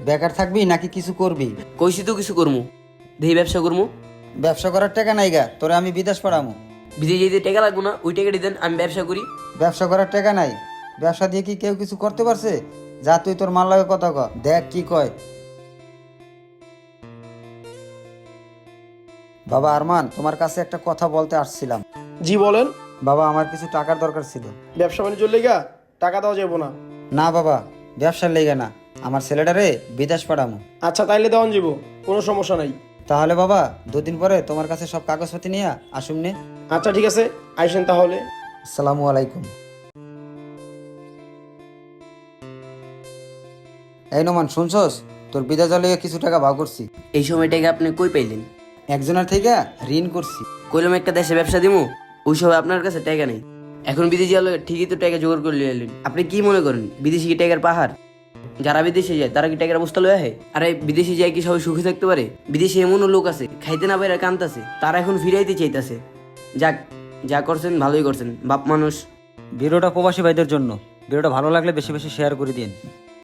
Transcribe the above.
বেকার থাকবি নাকি কিছু করবি? কইছি তো কিছু করমু, দেহি ব্যবসা করমু। ব্যবসা করার টাকা নাই গা, তোরে আমি বিদেশ পড়ামু। বিদেশ যেতে টাকা লাগবো না, ওই টাকাটি দেন, আমি ব্যবসা করি। ব্যবসা করার টাকা নাই? ব্যবসা দিয়ে কি কেউ কিছু করতে পারছে? যা তুই তোর মাল লাগে কথা ক, দেখ কি কয়। বাবা আরমান, তোমার কাছে একটা কথা বলতে আসছিলাম। জি বলেন। বাবা, আমার কিছু টাকার দরকার ছিল। ব্যবসা বাণিজ্যের লেগা টাকা দেওয়া যাবো না। না বাবা, ব্যবসার লেগে না, আমার ছেলেটারে বিদেশ পাঠামু। আচ্ছা তাইলে দেওয়ান যাবো, কোনো সমস্যা নাই। তাহলে বাবা, দুদিন পরে তোমার কাছে সব কাগজপাতি নিয়ে আসুন নে। আচ্ছা ঠিক আছে, আইসেন তাহলে। আসসালামু আলাইকুম। এই নোমান, শুনছস? তোর বিদেশ লেগে কিছু টাকা ভাগ করছি। এই সময় টাকা আপনি কই পাইলেন? একজনের থেকে ঋণ করছি। কইলাম একটা দেশে ব্যবসা দিমু, ওই সময় আপনার কাছে টাকা নেই। এখন বিদেশি হলে ঠিকই তো টাকা জোগাড় করে লিয়ে এলেন। আপনি কি মনে করেন বিদেশি কি টাকার পাহাড়? যারা বিদেশে যায় তারা কি টাকার অবস্থা লয়ে আহে? আরে বিদেশে যায় কি সবাই সুখে থাকতে পারে? বিদেশে এমনও লোক আছে খাইতে না পারে কান্দতেছে, তারা এখন ফিরাইতে চাইতেছে। যাক, যা করছেন ভালোই করছেন, বাপ মানুষ। ভিডিওটা প্রবাসী ভাইদের জন্য। ভিডিওটা ভালো লাগলে বেশি বেশি শেয়ার করে দিন।